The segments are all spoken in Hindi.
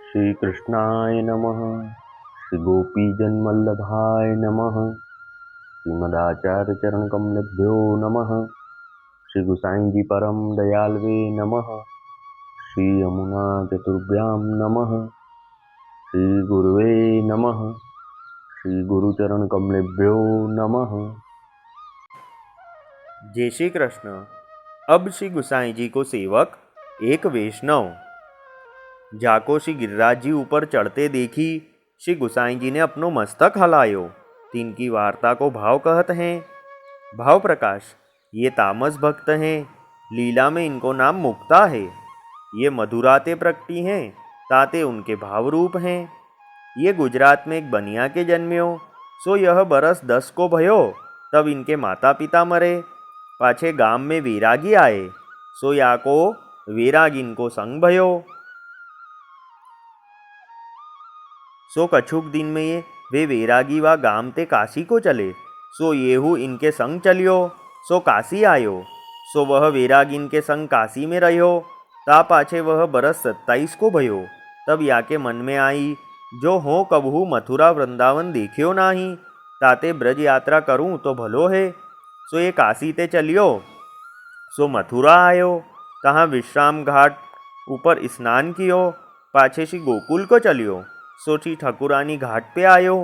श्री कृष्णाय नमः। श्री गोपीजनवल्लभाय नमः। श्रीमदाचार्य चरण कमलेभ्यो नमः। श्री गुसाई जी परम दयालवे नमः। श्री यमुना चतुर्भ्यां नमः। श्री गुरुवे नमः। श्री गुरुचरण कमलेभ्यो नमः। जय श्री कृष्ण। अब श्री गुसाई जी को सेवक एक वैष्णव जाको श्री गिरिराज जी ऊपर चढ़ते देखी। श्री गुसाई जी ने अपनो मस्तक हलायो। तिनकी वार्ता को भाव कहत हैं। भाव प्रकाश, ये तामस भक्त हैं। लीला में इनको नाम मुक्ता है। ये मधुराते प्रकटी हैं, ताते उनके भाव रूप हैं। ये गुजरात में एक बनिया के जन्म्यो। सो यह बरस 10 को भयो, तब इनके माता पिता मरे। पाछे गाम में वैरागी आए। सो याको वैरागिन को संग भयो। सो कछुक दिन में ये वे वैरागी वा गाम ते काशी को चले। सो येहू इनके संग चलियो। सो काशी आयो। सो वह वैराग इनके संग काशी में रहो। ता पाछे वह बरस 27 को भयो। तब याके मन में आई, जो हो कबहू मथुरा वृंदावन देखियो नाही, ताते ब्रज यात्रा करूं तो भलो है। सो ये काशी ते चलियो। सो मथुरा आयो। तहाँ विश्राम घाट ऊपर स्नान कियो। पाछे श्री गोकुल को चलियो। सो श्री ठकुरानी घाट पे आयो।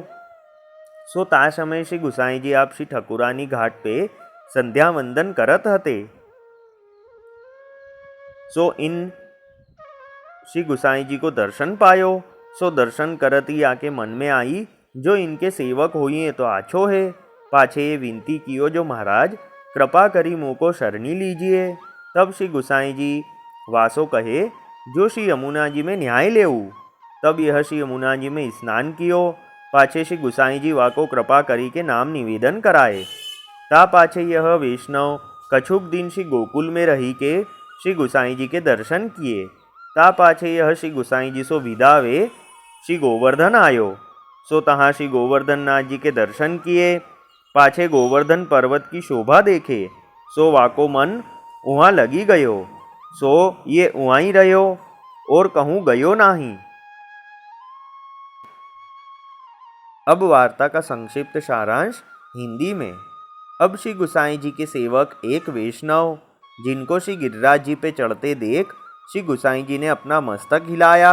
सो ता समय श्री गुसाई जी आप श्री ठकुरानी घाट पे संध्या वंदन करत हते। सो इन श्री गुसाई जी को दर्शन पायो। सो दर्शन करत ही आके मन में आई, जो इनके सेवक होइए तो आछो है। पाछे ये विनती कियो, जो महाराज कृपा करी मुँह को शरणी लीजिए। तब श्री गुसाई जी वासो कहे, जो श्री यमुना जी में न्याय लेऊ। तब यह श्री यमुना जी में स्नान कियो। पाछे श्री गुसाई जी वाको कृपा करी के नाम निवेदन कराए। ता पाछे यह वैष्णव कछुक दिन श्री गोकुल में रही के श्री गुसाई जी के दर्शन किए। ता पाछे यह श्री गुसाई जी सो विदावे श्री गोवर्धन आयो। सो तहाँ श्री गोवर्धन नाथ जी के दर्शन किए। पाछे गोवर्धन पर्वत की शोभा देखे। सो वाको मन उहाँ लगी गयो। सो ये उहाँ ही रहो और कहूँ गयो नाही। अब वार्ता का संक्षिप्त सारांश हिंदी में। अब श्री गुसाई जी के सेवक एक वैष्णव, जिनको श्री गिरिराज जी पे चढ़ते देख श्री गुसाई जी ने अपना मस्तक हिलाया।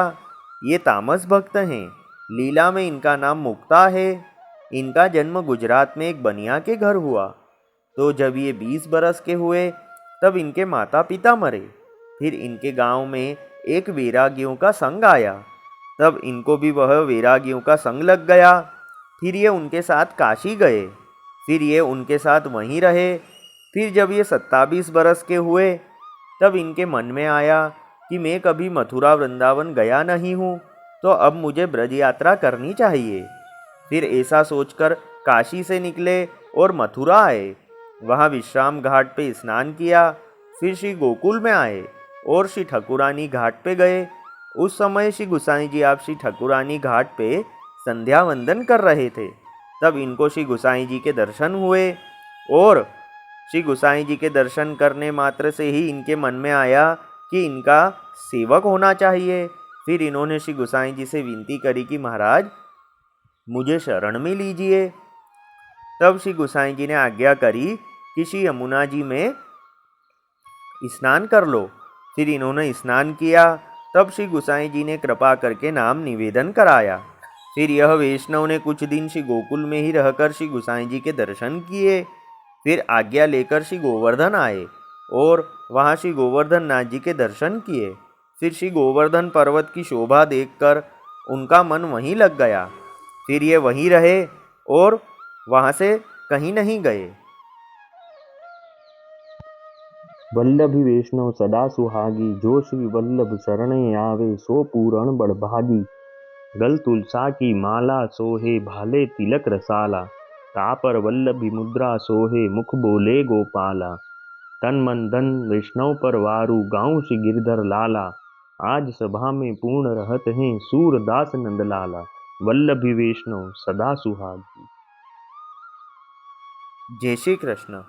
ये तामस भक्त हैं। लीला में इनका नाम मुक्ता है। इनका जन्म गुजरात में एक बनिया के घर हुआ। तो जब ये 20 बरस के हुए, तब इनके माता पिता मरे। फिर इनके गांव में एक वैरागियों का संग आया। तब इनको भी वह वैरागियों का संग लग गया। फिर ये उनके साथ काशी गए। फिर ये उनके साथ वहीं रहे। फिर जब ये 27 बरस के हुए, तब इनके मन में आया कि मैं कभी मथुरा वृंदावन गया नहीं हूँ, तो अब मुझे ब्रज यात्रा करनी चाहिए। फिर ऐसा सोचकर काशी से निकले और मथुरा आए। वहाँ विश्राम घाट पे स्नान किया। फिर श्री गोकुल में आए और श्री ठकुरानी घाट पे गए। उस समय श्री गुसाई जी आप श्री ठकुरानी घाट पे संध्या वंदन कर रहे थे। तब इनको श्री गुसाई जी के दर्शन हुए और श्री गुसाई जी के दर्शन करने मात्र से ही इनके मन में आया कि इनका सेवक होना चाहिए। फिर इन्होंने श्री गुसाई जी से विनती करी कि महाराज मुझे शरण में लीजिए। तब श्री गुसाई जी ने आज्ञा करी कि श्री यमुना जी में स्नान कर लो। फिर इन्होंने स्नान किया। तब श्री गुसाई जी ने कृपा करके नाम निवेदन कराया। फिर यह वैष्णव ने कुछ दिन श्री गोकुल में ही रहकर श्री गुसाई जी के दर्शन किए। फिर आज्ञा लेकर श्री गोवर्धन आए और वहाँ श्री गोवर्धन नाथ जी के दर्शन किए। फिर श्री गोवर्धन पर्वत की शोभा देखकर उनका मन वहीं लग गया। फिर ये वहीं रहे और वहाँ से कहीं नहीं गए। वल्लभी वैष्णव सदा सुहागी, जो श्री वल्लभ शरणे आवे सो पूरण बड़भागी। गल तुलसा की माला सोहे, भाले तिलक रसाला। तापर वल्लभी मुद्रा सोहे, मुख बोले गोपाला। तन मन धन वैष्णव पर वारू, गाँव श्री गिरधर लाला। आज सभा में पूर्ण रहत हैं, सूरदास नंदलाला। वल्लभी वैष्णव सदा सुहागी। जय श्री कृष्ण।